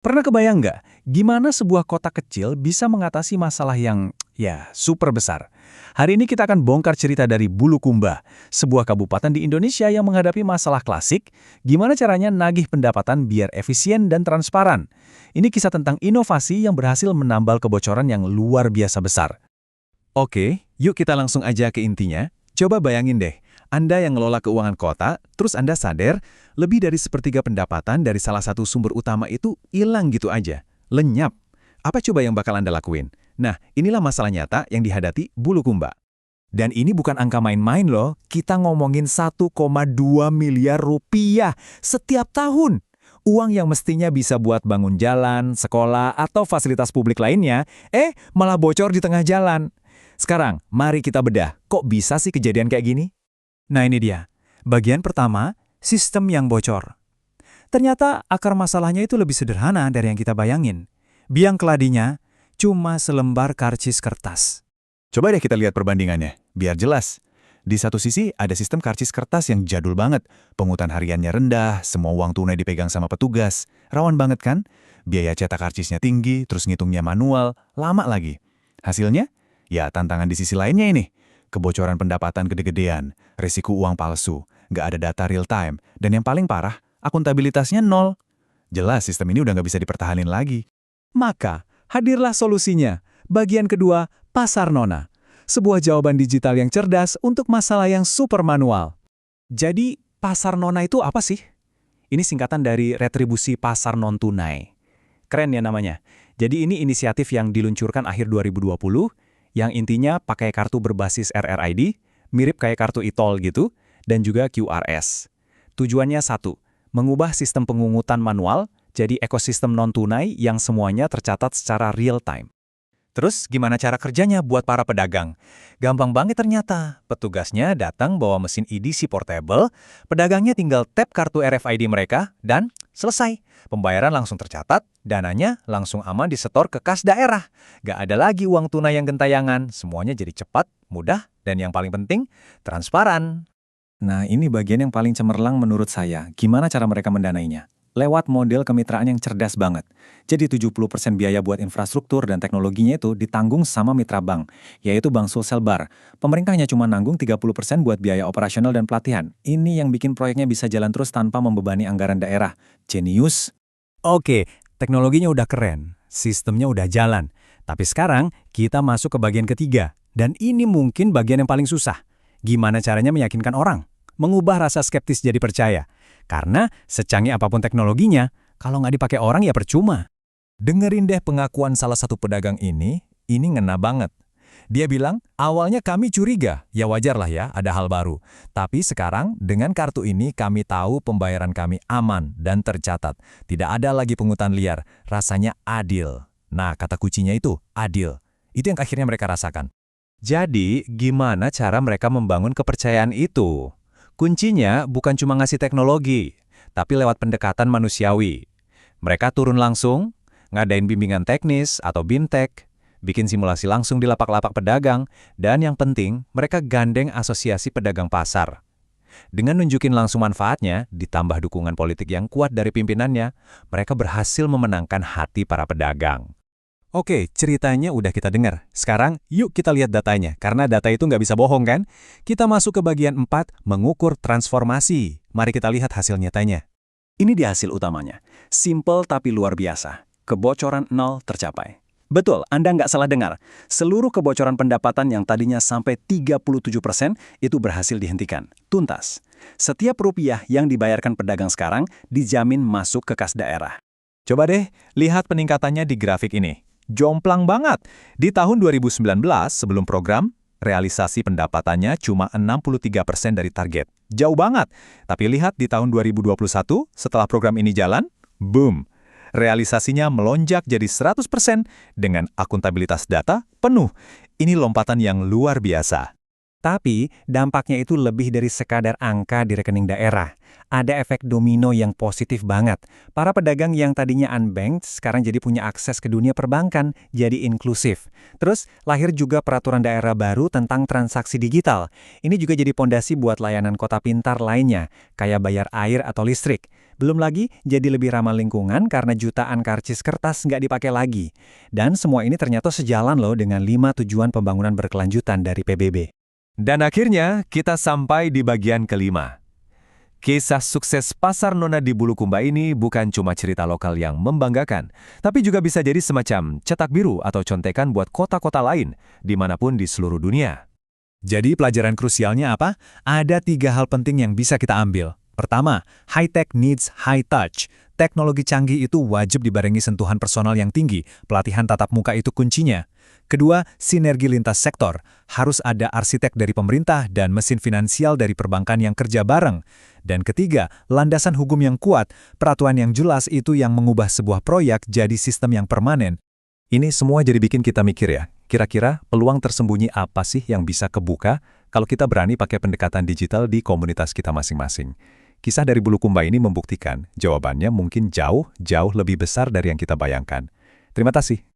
Pernah kebayang nggak, gimana sebuah kota kecil bisa mengatasi masalah yang, ya, super besar? Hari ini kita akan bongkar cerita dari Bulukumba, sebuah kabupaten di Indonesia yang menghadapi masalah klasik, gimana caranya nagih pendapatan biar efisien dan transparan. Ini kisah tentang inovasi yang berhasil menambal kebocoran yang luar biasa besar. Oke, yuk kita langsung aja ke intinya. Coba bayangin deh, Anda yang ngelola keuangan kota, terus Anda sadar, lebih dari sepertiga pendapatan dari salah satu sumber utama itu hilang gitu aja. Lenyap. Apa coba yang bakal Anda lakuin? Nah, inilah masalah nyata yang dihadapi Bulukumba. Dan ini bukan angka main-main loh, kita ngomongin 1,2 miliar rupiah setiap tahun. Uang yang mestinya bisa buat bangun jalan, sekolah, atau fasilitas publik lainnya, malah bocor di tengah jalan. Sekarang, mari kita bedah, kok bisa sih kejadian kayak gini? Nah ini dia, bagian pertama, sistem yang bocor. Ternyata akar masalahnya itu lebih sederhana dari yang kita bayangin. Biang keladinya cuma selembar karcis kertas. Coba deh kita lihat perbandingannya, biar jelas. Di satu sisi ada sistem karcis kertas yang jadul banget, pungutan hariannya rendah, semua uang tunai dipegang sama petugas. Rawan banget kan? Biaya cetak karcisnya tinggi, terus ngitungnya manual, lama lagi. Hasilnya? Ya tantangan di sisi lainnya ini. Kebocoran pendapatan gede-gedean, risiko uang palsu, nggak ada data real time, dan yang paling parah, akuntabilitasnya nol. Jelas sistem ini udah nggak bisa dipertahanin lagi. Maka, hadirlah solusinya. Bagian kedua, Pasar Nona. Sebuah jawaban digital yang cerdas untuk masalah yang super manual. Jadi, Pasar Nona itu apa sih? Ini singkatan dari retribusi pasar non-tunai. Keren ya namanya. Jadi ini inisiatif yang diluncurkan akhir 2020, yang intinya pakai kartu berbasis RRID, mirip kayak kartu e-tol gitu, dan juga QRS. Tujuannya satu, mengubah sistem pengungutan manual jadi ekosistem non-tunai yang semuanya tercatat secara real time. Terus gimana cara kerjanya buat para pedagang? Gampang banget ternyata. Petugasnya datang bawa mesin EDC portable, pedagangnya tinggal tap kartu RFID mereka, dan selesai. Pembayaran langsung tercatat, dananya langsung aman disetor ke kas daerah. Gak ada lagi uang tunai yang gentayangan, semuanya jadi cepat, mudah, dan yang paling penting, transparan. Nah, ini bagian yang paling cemerlang menurut saya. Gimana cara mereka mendanainya? Lewat model kemitraan yang cerdas banget. Jadi 70% biaya buat infrastruktur dan teknologinya itu ditanggung sama mitra bank, yaitu Bank Sulsel Bar. Pemerintahnya cuma nanggung 30% buat biaya operasional dan pelatihan. Ini yang bikin proyeknya bisa jalan terus tanpa membebani anggaran daerah. Jenius. Oke, teknologinya udah keren, sistemnya udah jalan. Tapi sekarang kita masuk ke bagian ketiga. Dan ini mungkin bagian yang paling susah. Gimana caranya meyakinkan orang? Mengubah rasa skeptis jadi percaya. Karena secanggih apapun teknologinya, kalau nggak dipakai orang ya percuma. Dengerin deh pengakuan salah satu pedagang ini ngena banget. Dia bilang, awalnya kami curiga, ya wajar lah ya, ada hal baru. Tapi sekarang dengan kartu ini kami tahu pembayaran kami aman dan tercatat. Tidak ada lagi pungutan liar, rasanya adil. Nah, kata kuncinya itu, adil. Itu yang akhirnya mereka rasakan. Jadi, gimana cara mereka membangun kepercayaan itu? Kuncinya bukan cuma ngasih teknologi, tapi lewat pendekatan manusiawi. Mereka turun langsung, ngadain bimbingan teknis atau BIMTEK, bikin simulasi langsung di lapak-lapak pedagang, dan yang penting, mereka gandeng asosiasi pedagang pasar. Dengan nunjukin langsung manfaatnya, ditambah dukungan politik yang kuat dari pimpinannya, mereka berhasil memenangkan hati para pedagang. Oke, ceritanya udah kita dengar. Sekarang, yuk kita lihat datanya, karena data itu nggak bisa bohong kan? Kita masuk ke bagian 4, mengukur transformasi. Mari kita lihat hasil nyatanya. Ini dia hasil utamanya. Simple tapi luar biasa. Kebocoran 0 tercapai. Betul, Anda nggak salah dengar. Seluruh kebocoran pendapatan yang tadinya sampai 37% itu berhasil dihentikan. Tuntas. Setiap rupiah yang dibayarkan pedagang sekarang dijamin masuk ke kas daerah. Coba deh, lihat peningkatannya di grafik ini. Jomplang banget. Di tahun 2019, sebelum program, realisasi pendapatannya cuma 63% dari target. Jauh banget. Tapi lihat di tahun 2021, setelah program ini jalan, boom. Realisasinya melonjak jadi 100% dengan akuntabilitas data penuh. Ini lompatan yang luar biasa. Tapi, dampaknya itu lebih dari sekadar angka di rekening daerah. Ada efek domino yang positif banget. Para pedagang yang tadinya unbanked sekarang jadi punya akses ke dunia perbankan, jadi inklusif. Terus, lahir juga peraturan daerah baru tentang transaksi digital. Ini juga jadi pondasi buat layanan kota pintar lainnya, kayak bayar air atau listrik. Belum lagi, jadi lebih ramah lingkungan karena jutaan karcis kertas nggak dipakai lagi. Dan semua ini ternyata sejalan loh dengan 5 tujuan pembangunan berkelanjutan dari PBB. Dan akhirnya, kita sampai di bagian kelima. Kisah sukses Pasar Nona di Bulukumba ini bukan cuma cerita lokal yang membanggakan, tapi juga bisa jadi semacam cetak biru atau contekan buat kota-kota lain, dimanapun di seluruh dunia. Jadi pelajaran krusialnya apa? Ada 3 hal penting yang bisa kita ambil. Pertama, high-tech needs high-touch. Teknologi canggih itu wajib dibarengi sentuhan personal yang tinggi. Pelatihan tatap muka itu kuncinya. Kedua, sinergi lintas sektor. Harus ada arsitek dari pemerintah dan mesin finansial dari perbankan yang kerja bareng. Dan ketiga, landasan hukum yang kuat. Peraturan yang jelas itu yang mengubah sebuah proyek jadi sistem yang permanen. Ini semua jadi bikin kita mikir ya, kira-kira peluang tersembunyi apa sih yang bisa kebuka kalau kita berani pakai pendekatan digital di komunitas kita masing-masing? Kisah dari Bulukumba ini membuktikan jawabannya mungkin jauh lebih besar dari yang kita bayangkan. Terima kasih.